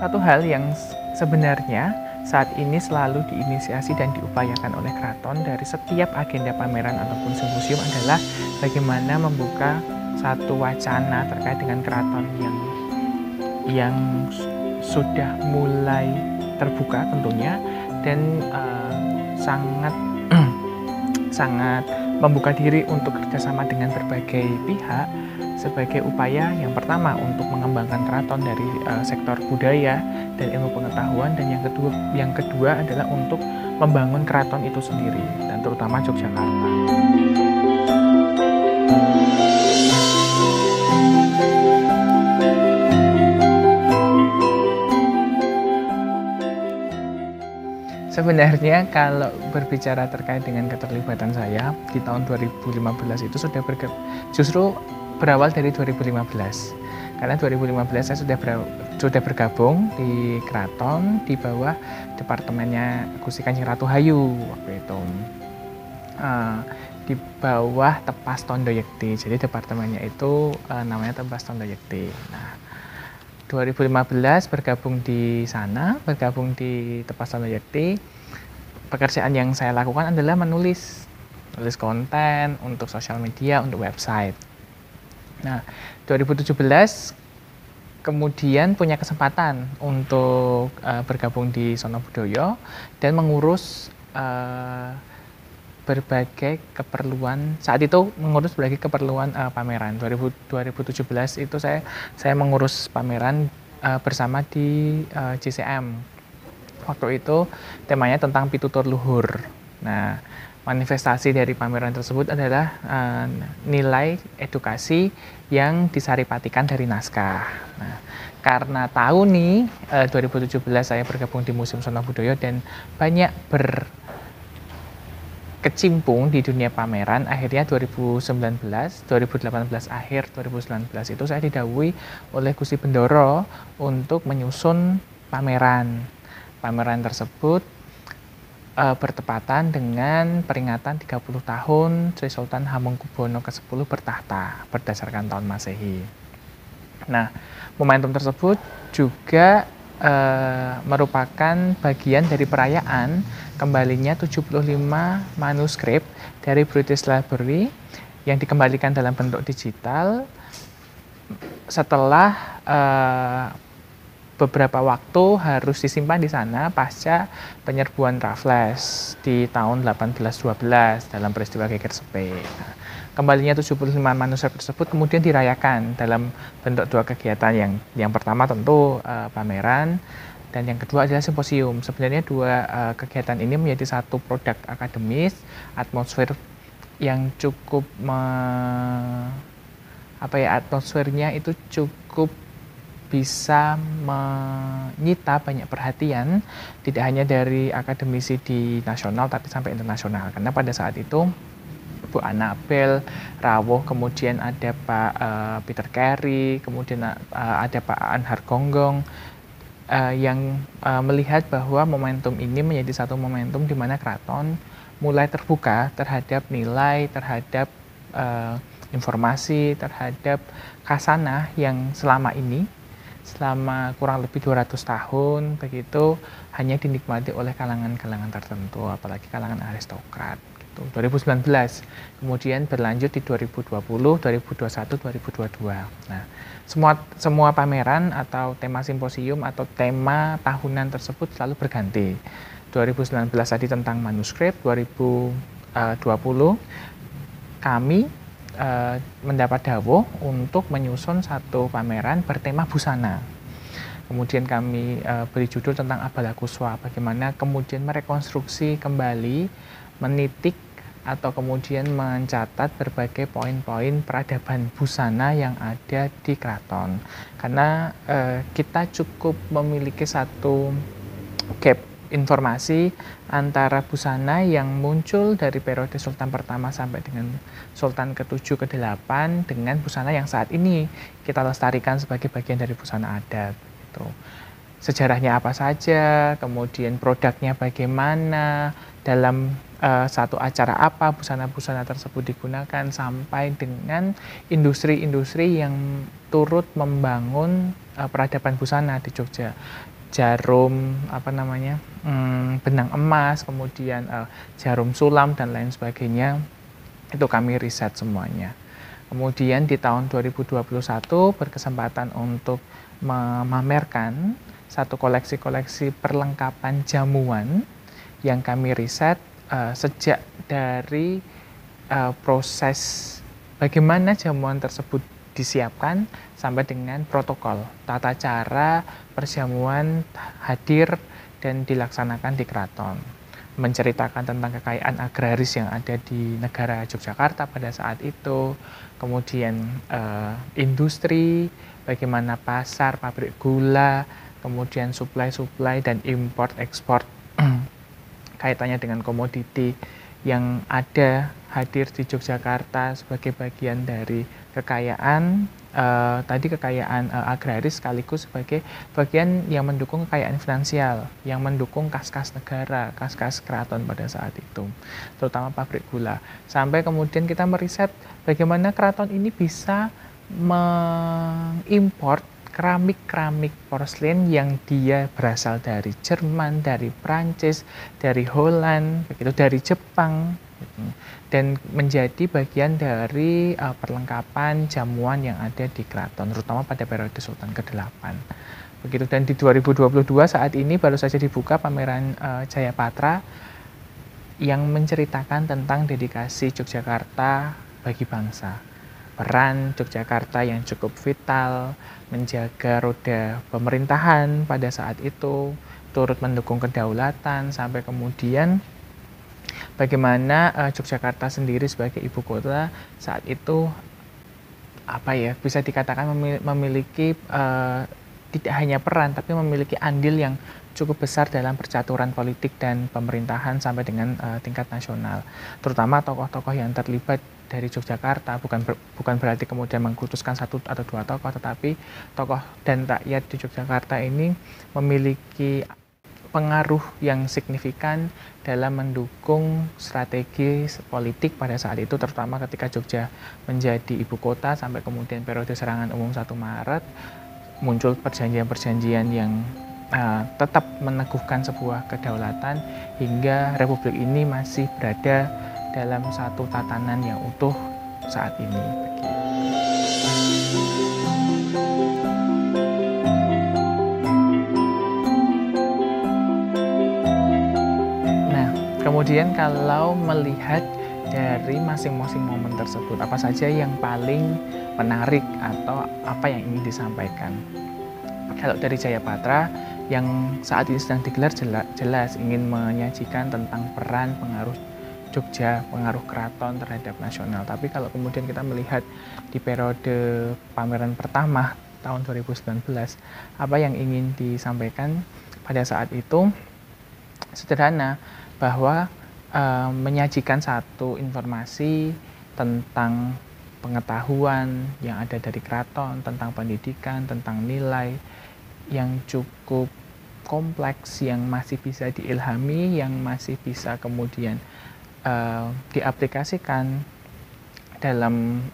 satu hal yang sebenarnya saat ini selalu diinisiasi dan diupayakan oleh keraton dari setiap agenda pameran ataupun simposium adalah bagaimana membuka satu wacana terkait dengan keraton yang sudah mulai terbuka tentunya dan sangat sangat membuka diri untuk kerjasama dengan berbagai pihak sebagai upaya yang pertama untuk mengembangkan keraton dari sektor budaya dan ilmu pengetahuan, dan yang kedua adalah untuk membangun keraton itu sendiri dan terutama Yogyakarta. Sebenarnya kalau berbicara terkait dengan keterlibatan saya di tahun 2015 itu justru berawal dari 2015. Karena 2015 saya sudah bergabung di keraton di bawah departemennya Gusti Kanjeng Ratu Hayu waktu itu. Di bawah Tepas Tondo Yekti. Jadi departemennya itu namanya Tepas Tondo Yekti. Nah, 2015 bergabung di sana, bergabung di Tepas Tondo Yekti. Pekerjaan yang saya lakukan adalah menulis konten untuk sosial media, untuk website. Nah, 2017 kemudian punya kesempatan untuk bergabung di Sono Budoyo dan mengurus berbagai keperluan. Saat itu mengurus berbagai keperluan pameran. 2017 itu saya mengurus pameran bersama di JCM. Waktu itu temanya tentang pitutur luhur. Nah, manifestasi dari pameran tersebut adalah nilai edukasi yang disaripatikan dari naskah. Nah, karena tahu nih 2017 saya bergabung di Museum Sono Budoyo dan banyak kecimpung di dunia pameran, akhirnya 2018 akhir 2019 itu saya didhawuhi oleh Gusti Bendoro untuk menyusun pameran. Pameran tersebut bertepatan dengan peringatan 30 tahun Sri Sultan Hamengkubuwono ke-10 bertahta berdasarkan tahun Masehi. Nah, momentum tersebut juga merupakan bagian dari perayaan kembalinya 75 manuskrip dari British Library yang dikembalikan dalam bentuk digital setelah beberapa waktu harus disimpan di sana pasca penyerbuan Raffles di tahun 1812 dalam peristiwa Geger Sepe. Kembalinya 75 manuskrip tersebut kemudian dirayakan dalam bentuk dua kegiatan. Yang pertama tentu pameran, dan yang kedua adalah simposium. Sebenarnya dua kegiatan ini menjadi satu produk akademis, atmosfer yang cukup atmosfernya itu cukup bisa menyita banyak perhatian, tidak hanya dari akademisi di nasional tapi sampai internasional. Karena pada saat itu Bu Anabel rawuh, kemudian ada Pak Peter Carey, kemudian ada Pak Anhar Gonggong yang melihat bahwa momentum ini menjadi satu momentum di mana keraton mulai terbuka terhadap nilai, terhadap informasi, terhadap khasanah yang selama kurang lebih 200 tahun begitu hanya dinikmati oleh kalangan-kalangan tertentu, apalagi kalangan aristokrat. 2019, kemudian berlanjut di 2020, 2021, 2022. Nah, semua pameran atau tema simposium atau tema tahunan tersebut selalu berganti. 2019 tadi tentang manuskrip, 2020 kami mendapat dawuh untuk menyusun satu pameran bertema busana. Kemudian kami beri judul tentang Abala Kuswa, bagaimana kemudian merekonstruksi kembali, menitik atau kemudian mencatat berbagai poin-poin peradaban busana yang ada di keraton. Karena kita cukup memiliki satu gap informasi antara busana yang muncul dari periode Sultan pertama sampai dengan Sultan ke-7 ke-8 dengan busana yang saat ini kita lestarikan sebagai bagian dari busana adat. Gitu. Sejarahnya apa saja, kemudian produknya bagaimana, dalam satu acara apa busana-busana tersebut digunakan, sampai dengan industri-industri yang turut membangun peradaban busana di Jogja. jarum benang emas, kemudian jarum sulam dan lain sebagainya, itu kami riset semuanya. Kemudian di tahun 2021 berkesempatan untuk memamerkan satu koleksi-koleksi perlengkapan jamuan yang kami riset sejak dari proses bagaimana jamuan tersebut disiapkan sampai dengan protokol, tata cara perjamuan hadir dan dilaksanakan di keraton. Menceritakan tentang kekayaan agraris yang ada di negara Yogyakarta pada saat itu, kemudian industri, bagaimana pasar, pabrik gula, kemudian supply dan import ekspor kaitannya dengan komoditi yang ada hadir di Yogyakarta sebagai bagian dari kekayaan agraris sekaligus sebagai bagian yang mendukung kekayaan finansial, yang mendukung kas-kas negara, kas-kas keraton pada saat itu, terutama pabrik gula. Sampai kemudian kita meriset bagaimana keraton ini bisa mengimpor keramik porselen yang dia berasal dari Jerman, dari Prancis, dari Holland, begitu, dari Jepang, gitu, dan menjadi bagian dari perlengkapan jamuan yang ada di keraton, terutama pada periode Sultan ke-8. Begitu, dan di 2022 saat ini baru saja dibuka pameran Jayapatra yang menceritakan tentang dedikasi Yogyakarta bagi bangsa. Peran Yogyakarta yang cukup vital, menjaga roda pemerintahan pada saat itu, turut mendukung kedaulatan, sampai kemudian bagaimana Yogyakarta sendiri sebagai ibu kota saat itu bisa dikatakan memiliki tidak hanya peran tapi memiliki andil yang cukup besar dalam percaturan politik dan pemerintahan sampai dengan tingkat nasional, terutama tokoh-tokoh yang terlibat dari Yogyakarta, bukan berarti kemudian mengkultuskan satu atau dua tokoh, tetapi tokoh dan rakyat di Yogyakarta ini memiliki pengaruh yang signifikan dalam mendukung strategi politik pada saat itu, terutama ketika Jogja menjadi ibu kota sampai kemudian periode serangan umum 1 Maret, muncul perjanjian-perjanjian yang tetap meneguhkan sebuah kedaulatan hingga republik ini masih berada dalam satu tatanan yang utuh saat ini. Nah, kemudian kalau melihat dari masing-masing momen tersebut, apa saja yang paling menarik atau apa yang ingin disampaikan? Kalau dari Jayapatra yang saat ini sedang digelar jelas ingin menyajikan tentang peran pengaruh Jogja, pengaruh keraton terhadap nasional. Tapi kalau kemudian kita melihat di periode pameran pertama tahun 2019, apa yang ingin disampaikan pada saat itu sederhana, bahwa menyajikan satu informasi tentang pengetahuan yang ada dari keraton, tentang pendidikan, tentang nilai yang cukup kompleks, yang masih bisa diilhami, yang masih bisa kemudian diaplikasikan dalam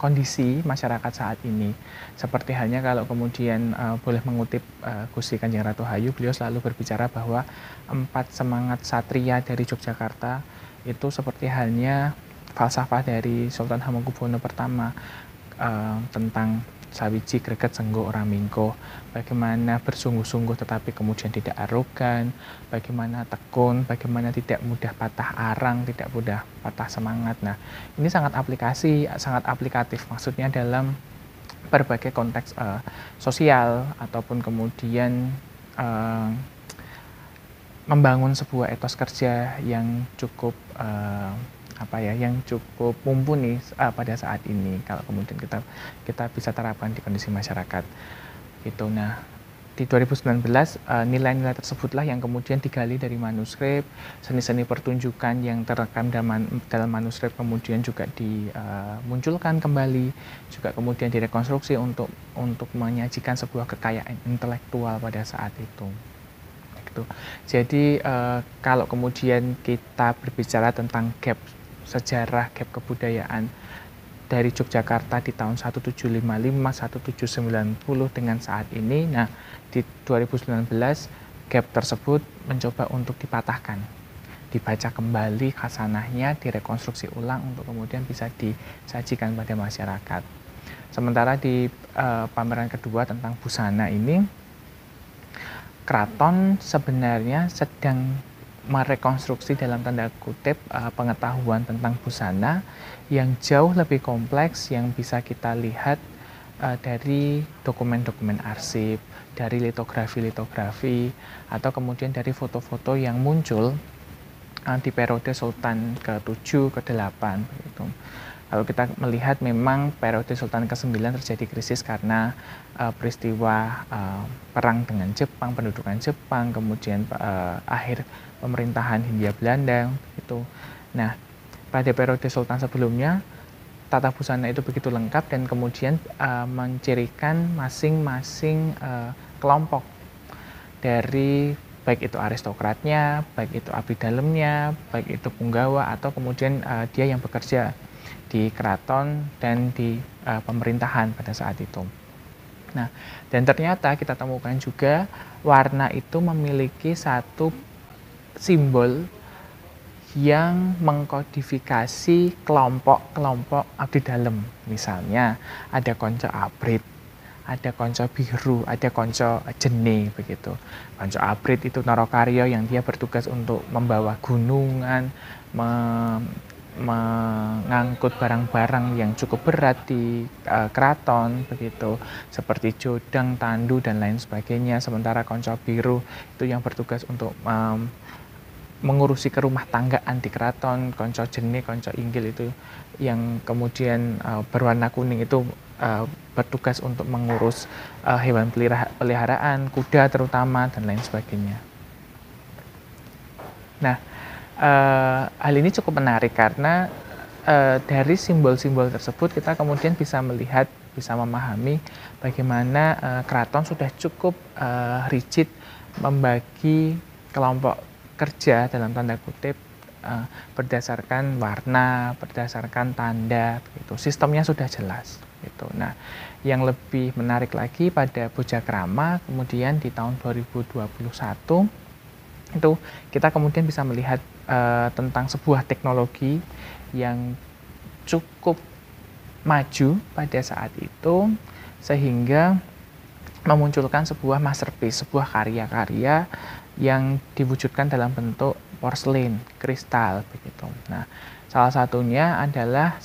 kondisi masyarakat saat ini. Seperti halnya kalau kemudian boleh mengutip Gusti Kanjeng Ratu Hayu, beliau selalu berbicara bahwa 4 semangat satria dari Yogyakarta itu seperti halnya falsafah dari Sultan Hamengkubuwono pertama, tentang sawiji greget senggo ora mingko, bagaimana bersungguh-sungguh tetapi kemudian tidak arogan, bagaimana tekun, bagaimana tidak mudah patah arang, tidak mudah patah semangat. Nah, ini sangat aplikatif, maksudnya dalam berbagai konteks sosial ataupun kemudian membangun sebuah etos kerja yang cukup yang cukup mumpuni pada saat ini kalau kemudian kita bisa terapkan di kondisi masyarakat gitu. Nah, di 2019 nilai-nilai tersebutlah yang kemudian digali dari manuskrip, seni-seni pertunjukan yang terekam dalam manuskrip kemudian juga dimunculkan kembali, juga kemudian direkonstruksi untuk menyajikan sebuah kekayaan intelektual pada saat itu. Jadi kalau kemudian kita berbicara tentang gap sejarah, gap kebudayaan, dari Yogyakarta di tahun 1755, 1790 dengan saat ini. Nah, di 2019 gap tersebut mencoba untuk dipatahkan, dibaca kembali khasanahnya, direkonstruksi ulang untuk kemudian bisa disajikan pada masyarakat. Sementara di pameran kedua tentang busana ini, keraton sebenarnya sedang merekonstruksi dalam tanda kutip pengetahuan tentang busana yang jauh lebih kompleks yang bisa kita lihat dari dokumen-dokumen arsip, dari litografi-litografi, atau kemudian dari foto-foto yang muncul di periode Sultan ke-7, ke-8 begitu. Kalau kita melihat memang periode Sultan ke-9 terjadi krisis karena peristiwa perang dengan Jepang, pendudukan Jepang, kemudian akhir pemerintahan Hindia Belanda gitu. Nah, pada periode Sultan sebelumnya tata busana itu begitu lengkap dan kemudian mencirikan masing-masing kelompok dari baik itu aristokratnya, baik itu abdi dalamnya, baik itu punggawa atau kemudian dia yang bekerja di keraton dan di pemerintahan pada saat itu. Nah, dan ternyata kita temukan juga warna itu memiliki satu simbol yang mengkodifikasi kelompok-kelompok abdi dalam. Misalnya ada konco abrit, ada konco biru, ada konco jene begitu. Konco abrit itu Narakarya yang dia bertugas untuk membawa gunungan, mengangkut barang-barang yang cukup berat di keraton begitu, seperti jodang, tandu dan lain sebagainya. Sementara konco biru itu yang bertugas untuk mengurusi ke rumah tanggaan di keraton. Konco jene, konco inggil itu yang kemudian berwarna kuning itu bertugas untuk mengurus hewan peliharaan, kuda terutama dan lain sebagainya. Nah, hal ini cukup menarik karena dari simbol-simbol tersebut kita kemudian bisa melihat, bisa memahami bagaimana keraton sudah cukup rigid membagi kelompok kerja dalam tanda kutip berdasarkan warna, berdasarkan tanda, gitu. Sistemnya sudah jelas. Gitu. Nah, yang lebih menarik lagi pada Bojakrama kemudian di tahun 2021 itu kita kemudian bisa melihat tentang sebuah teknologi yang cukup maju pada saat itu sehingga memunculkan sebuah masterpiece, sebuah karya-karya yang diwujudkan dalam bentuk porselen, kristal begitu. Nah, salah satunya adalah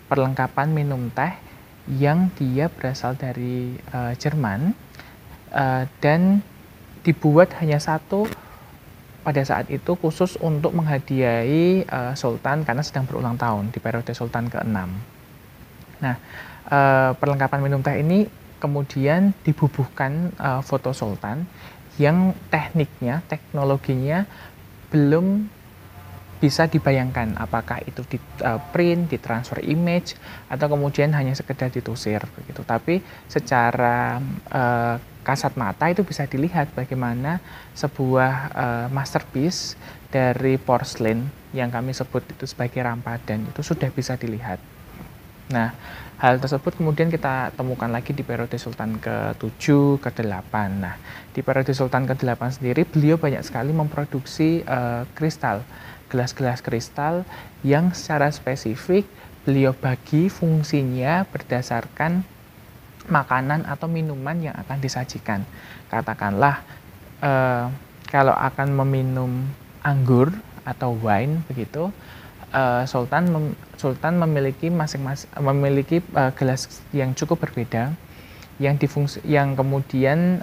perlengkapan minum teh yang dia berasal dari Jerman dan dibuat hanya satu pada saat itu khusus untuk menghadiahi Sultan karena sedang berulang tahun di periode Sultan ke-6. Nah, perlengkapan minum teh ini kemudian dibubuhkan foto Sultan yang tekniknya, teknologinya belum bisa dibayangkan apakah itu di print, ditransfer image, atau kemudian hanya sekedar ditusir begitu. Tapi secara kasat mata itu bisa dilihat bagaimana sebuah masterpiece dari porselen yang kami sebut itu sebagai rampadan itu sudah bisa dilihat. Nah, hal tersebut kemudian kita temukan lagi di periode Sultan ke-7, ke-8. Nah, di periode Sultan ke-8 sendiri beliau banyak sekali memproduksi kristal, gelas-gelas kristal yang secara spesifik beliau bagi fungsinya berdasarkan makanan atau minuman yang akan disajikan. Katakanlah kalau akan meminum anggur atau wine begitu, Sultan memiliki memiliki gelas yang cukup berbeda yang kemudian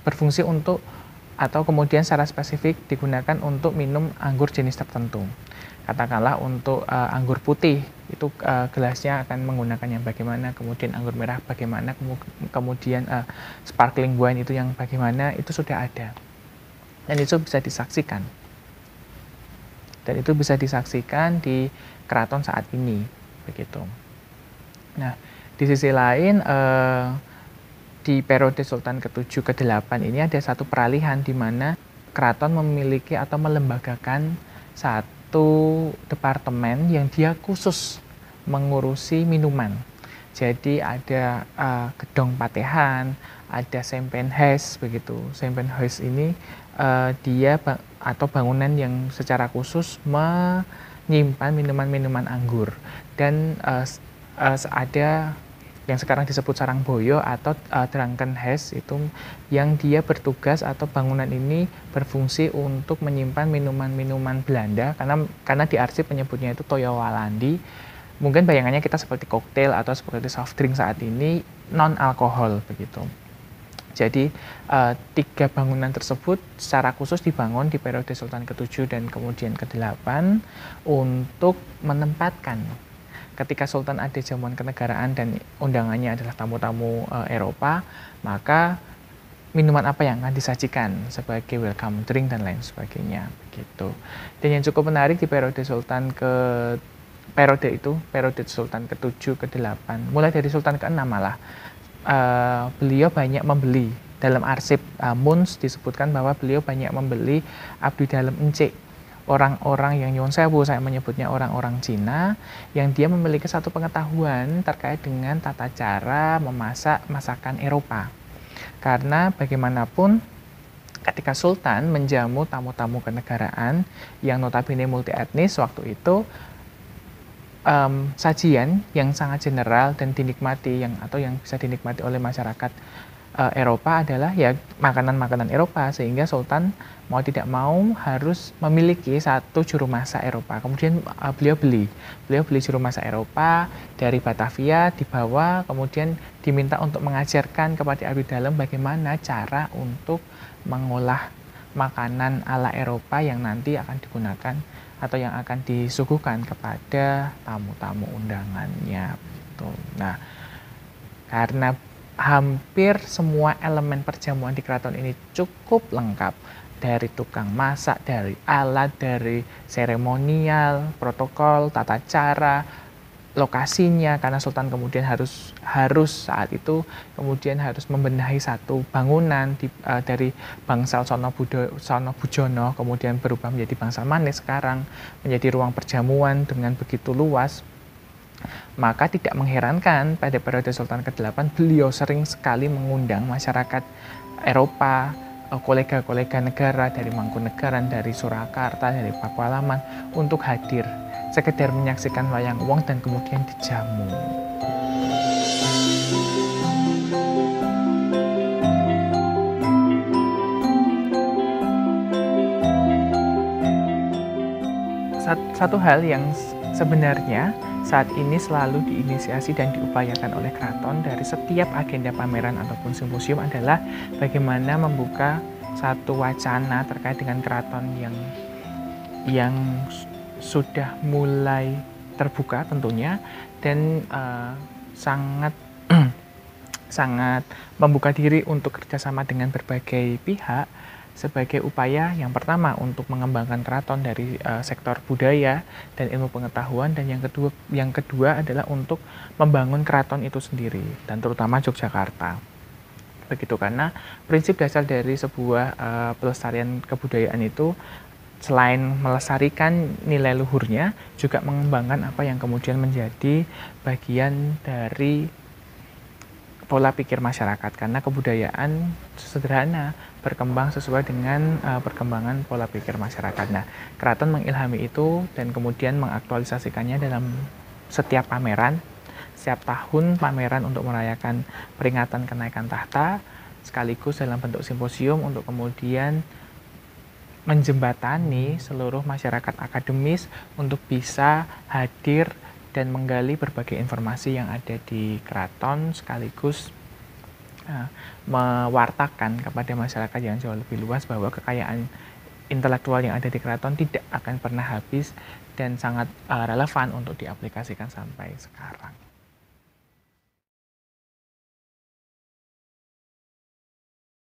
berfungsi untuk atau kemudian secara spesifik digunakan untuk minum anggur jenis tertentu. Katakanlah untuk anggur putih itu gelasnya akan menggunakan yang bagaimana, kemudian anggur merah bagaimana, kemudian sparkling wine itu yang bagaimana, itu sudah ada dan itu bisa disaksikan di keraton saat ini begitu. Nah, di sisi lain di periode Sultan ke-7 ke-8 ini ada satu peralihan di mana keraton memiliki atau melembagakan satu departemen yang dia khusus mengurusi minuman. Jadi ada gedong patehan, ada Sempenhuis begitu. Sempenhuis ini dia atau bangunan yang secara khusus menyimpan minuman-minuman anggur, dan ada yang sekarang disebut Sarangboyo atau Drankenhuis itu, yang dia bertugas atau bangunan ini berfungsi untuk menyimpan minuman-minuman Belanda, karena di arsip menyebutnya itu Toyo Walandi. Mungkin bayangannya kita seperti koktail atau seperti soft drink saat ini, non alkohol begitu. Jadi 3 bangunan tersebut secara khusus dibangun di periode Sultan ke-7 dan kemudian ke-8 untuk menempatkan ketika Sultan ada jamuan kenegaraan dan undangannya adalah tamu-tamu Eropa, maka minuman apa yang akan disajikan sebagai welcome drink dan lain sebagainya begitu. Dan yang cukup menarik di periode Sultan ke-7, ke-8, mulai dari Sultan ke-6 malah beliau banyak membeli. Dalam arsip Muns disebutkan bahwa beliau banyak membeli abdi dalam encik, orang-orang yang nyuwun sewu, saya menyebutnya orang-orang Cina, yang dia memiliki satu pengetahuan terkait dengan tata cara memasak masakan Eropa. Karena bagaimanapun ketika Sultan menjamu tamu-tamu kenegaraan yang notabene multi etnis waktu itu, sajian yang sangat general dan dinikmati atau yang bisa dinikmati oleh masyarakat Eropa adalah ya makanan-makanan Eropa, sehingga Sultan mau tidak mau harus memiliki satu juru masak Eropa. Kemudian beliau beli juru masak Eropa dari Batavia, dibawa, kemudian diminta untuk mengajarkan kepada abdi dalam bagaimana cara untuk mengolah makanan ala Eropa yang nanti akan digunakan atau yang akan disuguhkan kepada tamu-tamu undangannya. Nah, karena hampir semua elemen perjamuan di keraton ini cukup lengkap, dari tukang masak, dari alat, dari seremonial, protokol, tata cara, lokasinya, karena Sultan kemudian harus saat itu kemudian harus membenahi satu bangunan dari bangsal Sono Bujono, kemudian berubah menjadi bangsal Manis, sekarang menjadi ruang perjamuan dengan begitu luas. Maka tidak mengherankan pada periode Sultan ke-8 beliau sering sekali mengundang masyarakat Eropa, kolega-kolega negara dari Mangkunegaran, dari Surakarta, dari Pakualaman untuk hadir, sekedar menyaksikan wayang wong dan kemudian dijamu. Satu hal yang sebenarnya saat ini selalu diinisiasi dan diupayakan oleh keraton dari setiap agenda pameran ataupun simposium adalah bagaimana membuka satu wacana terkait dengan keraton yang sudah mulai terbuka tentunya, dan sangat sangat membuka diri untuk kerjasama dengan berbagai pihak sebagai upaya yang pertama untuk mengembangkan keraton dari sektor budaya dan ilmu pengetahuan, dan yang kedua adalah untuk membangun keraton itu sendiri dan terutama Yogyakarta. Begitu, karena prinsip dasar dari sebuah pelestarian kebudayaan itu selain melestarikan nilai luhurnya, juga mengembangkan apa yang kemudian menjadi bagian dari pola pikir masyarakat, karena kebudayaan sederhana berkembang sesuai dengan perkembangan pola pikir masyarakat. Nah, keraton mengilhami itu dan kemudian mengaktualisasikannya dalam setiap pameran, setiap tahun pameran untuk merayakan peringatan kenaikan tahta, sekaligus dalam bentuk simposium untuk kemudian menjembatani seluruh masyarakat akademis untuk bisa hadir dan menggali berbagai informasi yang ada di keraton, sekaligus mewartakan kepada masyarakat yang jauh lebih luas bahwa kekayaan intelektual yang ada di keraton tidak akan pernah habis dan sangat relevan untuk diaplikasikan sampai sekarang.